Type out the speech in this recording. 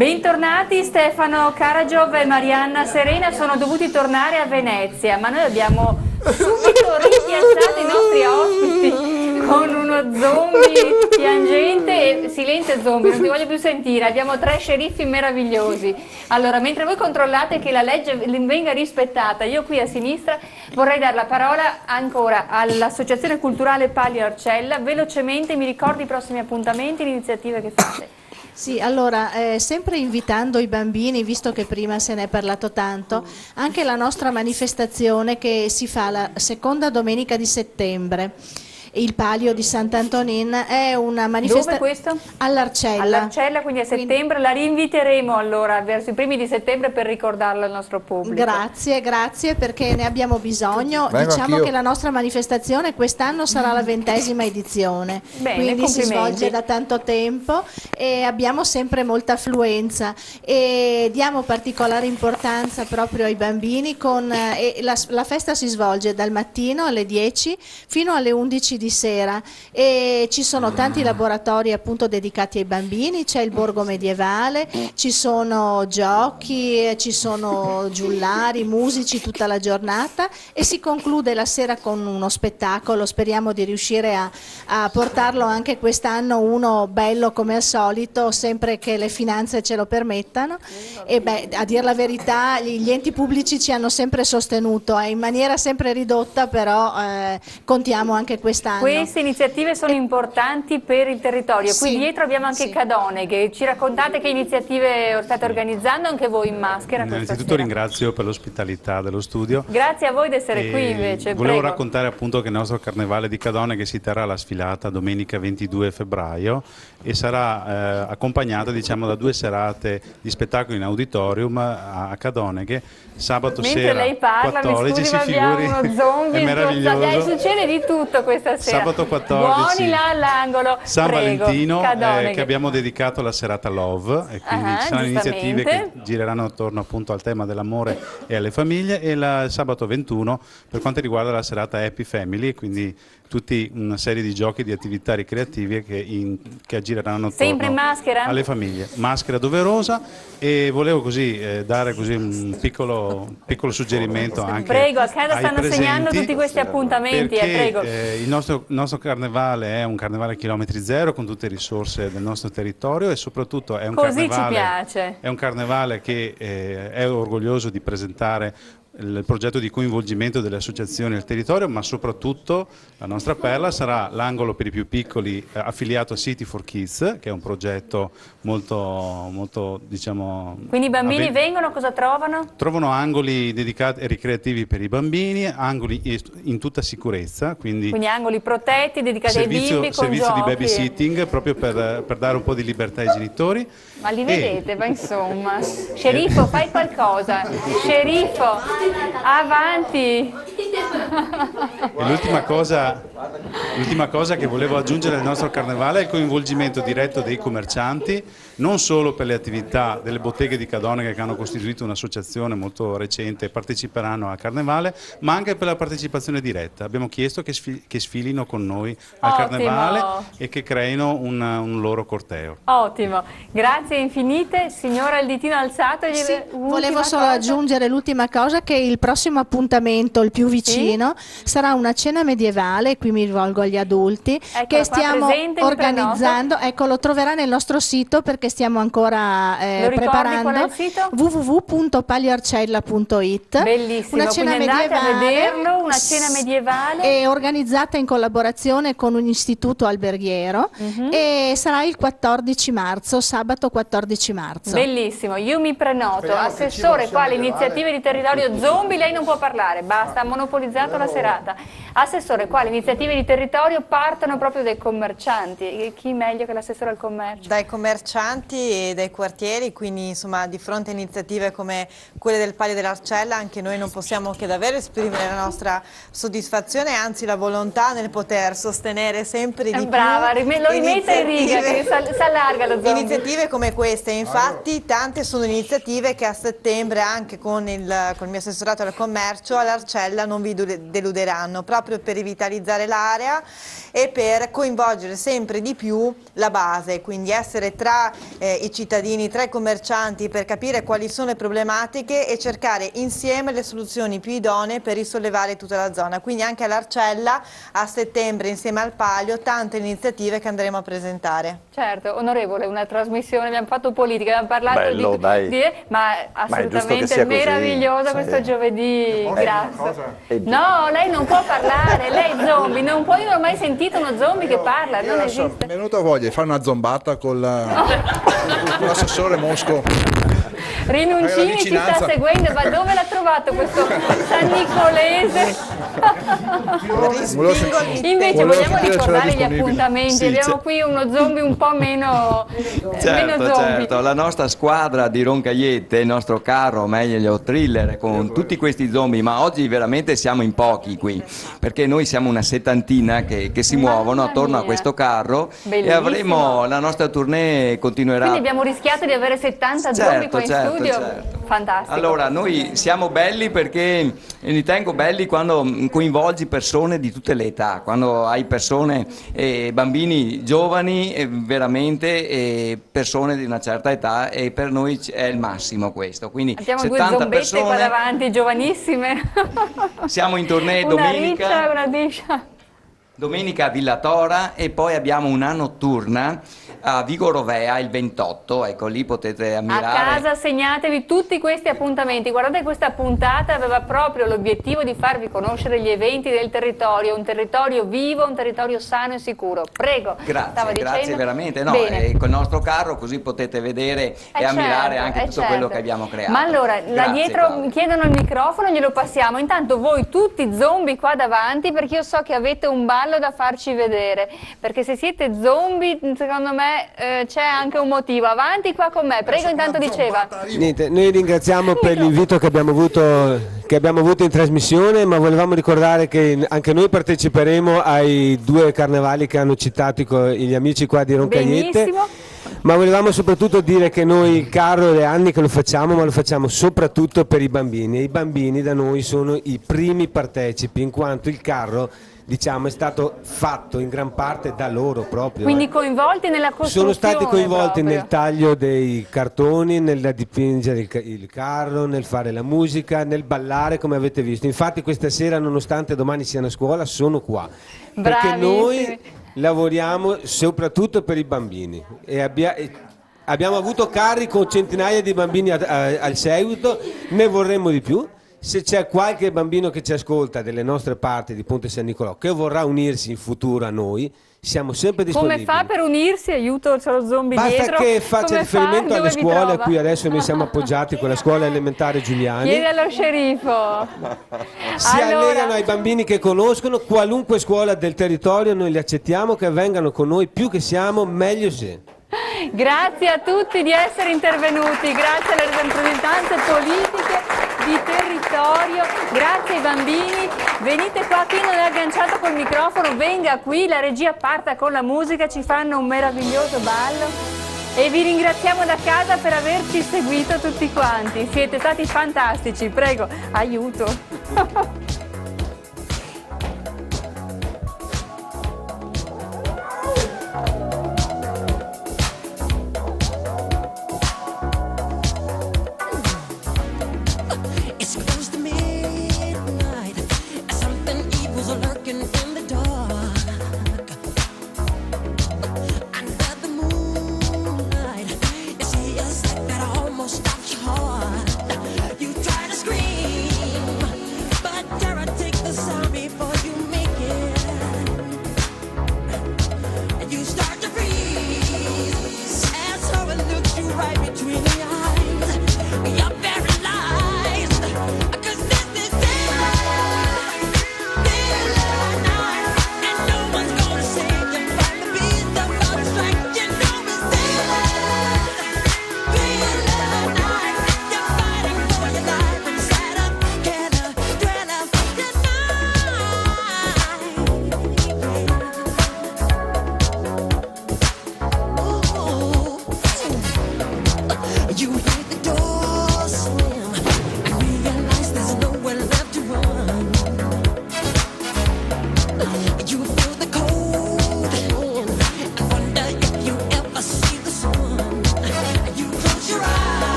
Bentornati. Stefano Karagiov e Marianna Serena sono dovuti tornare a Venezia, ma noi abbiamo subito rimpiazzato i nostri ospiti con uno zombie piangente. Silenzio zombie, non ti voglio più sentire. Abbiamo 3 sceriffi meravigliosi. Allora, mentre voi controllate che la legge venga rispettata, io qui a sinistra vorrei dare la parola ancora all'Associazione Culturale Palio Arcella. Velocemente mi ricordi i prossimi appuntamenti, le iniziative che fate? Sì, allora, sempre invitando i bambini, visto che prima se ne è parlato tanto, anche la nostra manifestazione che si fa la seconda domenica di settembre. Il Palio di Sant'Antonin è una manifestazione. Dove questo? All'Arcella. All'Arcella, quindi a settembre. La rinviteremo allora verso i primi di settembre per ricordarlo al nostro pubblico. Grazie, grazie, perché ne abbiamo bisogno. Diciamo che la nostra manifestazione quest'anno sarà la 20ª edizione. Bene, quindi si svolge da tanto tempo e abbiamo sempre molta affluenza e diamo particolare importanza proprio ai bambini la festa si svolge dal mattino alle 10 fino alle 11 di sera e ci sono tanti laboratori appunto dedicati ai bambini, c'è il borgo medievale, ci sono giochi, ci sono giullari, musici tutta la giornata e si conclude la sera con uno spettacolo. Speriamo di riuscire a portarlo anche quest'anno, uno bello come al solito, sempre che le finanze ce lo permettano. E beh, a dir la verità gli enti pubblici ci hanno sempre sostenuto in maniera sempre ridotta, però contiamo anche quest'anno. Queste iniziative sono importanti per il territorio. Qui Sì, dietro abbiamo anche sì. Cadoneghe. Ci raccontate che iniziative state organizzando anche voi in maschera questa Innanzitutto sera? ringrazio per l'ospitalità dello studio. Grazie a voi di essere qui invece. Volevo Prego. raccontare appunto che il nostro carnevale di Cadoneghe si terrà alla sfilata domenica 22 febbraio e sarà accompagnata da 2 serate di spettacolo in auditorium a Cadoneghe. Sabato Mentre sera lei parla, 14, mi scusi, si ma abbiamo figuri, uno zombie, è meraviglioso. succede di tutto questa sera. Sabato 14, Buoni là all'angolo. San Prego, Valentino, Cadoneghe. che abbiamo dedicato alla serata Love, e quindi ci saranno iniziative che gireranno attorno appunto al tema dell'amore e alle famiglie, e il sabato 21 per quanto riguarda la serata Happy Family, quindi tutti una serie di giochi, di attività ricreative che aggireranno attorno alle famiglie. Maschera doverosa, e volevo così dare così un piccolo suggerimento anche Prego, a casa ai stanno presenti, segnando tutti questi appuntamenti, perché prego. il nostro carnevale è un carnevale chilometri zero con tutte le risorse del nostro territorio, e soprattutto è un Così carnevale, ci piace. è un carnevale che è orgoglioso di presentare il progetto di coinvolgimento delle associazioni del territorio, ma soprattutto la nostra perla sarà l'angolo per i più piccoli affiliato a City for Kids, che è un progetto molto diciamo... Quindi i bambini vengono, cosa trovano? Trovano angoli dedicati e ricreativi per i bambini, angoli in tutta sicurezza, quindi angoli protetti, dedicati ai bimbi, con servizio di giochi. babysitting, proprio per dare un po' di libertà ai genitori. Ma li vedete, ma insomma. Sceriffo, fai qualcosa. Sceriffo, avanti. E l'ultima cosa che volevo aggiungere al nostro carnevale è il coinvolgimento diretto dei commercianti, non solo per le attività delle botteghe di Cadoneghe, che hanno costituito un'associazione molto recente e parteciperanno al carnevale, ma anche per la partecipazione diretta. Abbiamo chiesto che sfilino con noi al carnevale e che creino un loro corteo. Ottimo, grazie infinite. Signora, il ditino alzato. Sì, volevo solo aggiungere l'ultima cosa, che il prossimo appuntamento, il più vicino, sarà una cena medievale, qui mi rivolgo agli adulti, che stiamo organizzando. Ecco, lo troverà nel nostro sito, perché stiamo ancora preparando. Qual è il sito? www.palioarcella.it. Bellissimo, una cena quindi andate medievale, a vederlo, una cena medievale. È organizzata in collaborazione con un istituto alberghiero e sarà il 14 marzo, sabato 14 marzo. Bellissimo, io mi prenoto. Assessore, quale iniziative di territorio zombie? Lei non può parlare, basta, ha monopolizzato la serata. Assessore, quali iniziative di territorio partono proprio dai commercianti? E chi meglio che l'assessore al commercio? Dai commercianti e dai quartieri, quindi insomma di fronte a iniziative come quelle del Palio dell'Arcella anche noi non possiamo che davvero esprimere la nostra soddisfazione, anzi la volontà nel poter sostenere sempre di più. Brava, lo rimetta in riga, che si allarga lo zombie. Iniziative come queste, infatti tante sono iniziative che a settembre anche con il mio assessorato al commercio all'Arcella non vi deluderanno, proprio per rivitalizzare l'area e per coinvolgere sempre di più la base, quindi essere tra i cittadini, tra i commercianti per capire quali sono le problematiche e cercare insieme le soluzioni più idonee per risollevare tutta la zona. Quindi anche all'Arcella a settembre insieme al Palio tante iniziative che andremo a presentare. Certo, onorevole, una trasmissione, abbiamo fatto politica, abbiamo parlato ma assolutamente meravigliosa questo giovedì, grazie. No, lei non può parlare, lei zombie, non può, io non ho mai sentito uno zombie che parla, non esiste. Mi è venuta voglia di fare una zombata con l'assessore Mosco. Rinuncini ci sta seguendo, ma dove l'ha trovato questo San Nicolese? Invece vogliamo ricordare gli appuntamenti, sì, abbiamo qui uno zombie un po' meno zombie. Certo, la nostra squadra di Roncaiette, il nostro carro meglio thriller con tutti questi zombie, ma oggi veramente siamo in pochi qui, perché noi siamo una settantina che si muovono attorno a questo carro. Bellissimo. E avremo la nostra tournée continuerà. Quindi abbiamo rischiato di avere 70 zombie qua in studio. Certo. Fantastico. Allora, noi siamo belli perché ritengo belli quando coinvolgi persone di tutte le età, quando hai persone, bambini giovani, veramente persone di una certa età, e per noi è il massimo questo. Quindi abbiamo 70 due zombette persone, qua davanti, giovanissime. Siamo in tournée domenica a Villa Tora e poi abbiamo una notturna a Vigo Rovea il 28, ecco lì potete ammirare. A casa segnatevi tutti questi appuntamenti, guardate questa puntata aveva proprio l'obiettivo di farvi conoscere gli eventi del territorio, un territorio vivo, un territorio sano e sicuro. Prego. Grazie veramente, no, col nostro carro così potete vedere e ammirare anche tutto quello che abbiamo creato. Ma allora, là dietro mi chiedono il microfono, glielo passiamo, intanto voi tutti zombie qua davanti, perché io so che avete un ballo da farci vedere, perché se siete zombie secondo me c'è anche un motivo. Avanti qua con me, prego. Intanto diceva niente, noi ringraziamo per l'invito che abbiamo avuto in trasmissione, ma volevamo ricordare che anche noi parteciperemo ai 2 carnevali che hanno citato gli amici qua di Roncaiette. Benissimo. Ma volevamo soprattutto dire che noi il carro è anni che lo facciamo, ma lo facciamo soprattutto per i bambini, e i bambini da noi sono i primi partecipi, in quanto il carro, diciamo, è stato fatto in gran parte da loro proprio. Quindi coinvolti nella costruzione. Sono stati coinvolti nel taglio dei cartoni, nel dipingere il carro, nel fare la musica, nel ballare, come avete visto. Infatti questa sera, nonostante domani siano a scuola, sono qua. Perché noi lavoriamo soprattutto per i bambini e abbiamo avuto carri con centinaia di bambini al seguito, ne vorremmo di più. Se c'è qualche bambino che ci ascolta delle nostre parti di Ponte San Nicolò che vorrà unirsi in futuro a noi, siamo sempre disponibili. Come fa per unirsi? Aiuto, c'è lo zombie dietro. Basta che faccia riferimento alle scuole a cui adesso noi siamo appoggiati, con la scuola elementare Giuliani. Chiede allo sceriffo. Si allegano ai bambini che conoscono qualunque scuola del territorio, noi li accettiamo, che vengano con noi, più che siamo meglio se. Grazie a tutti di essere intervenuti, grazie alle rappresentanze politiche di territorio, grazie ai bambini. Venite qua, chi non è agganciato col microfono venga qui, la regia parta con la musica, ci fanno un meraviglioso ballo e vi ringraziamo da casa per averci seguito tutti quanti, siete stati fantastici, prego, aiuto.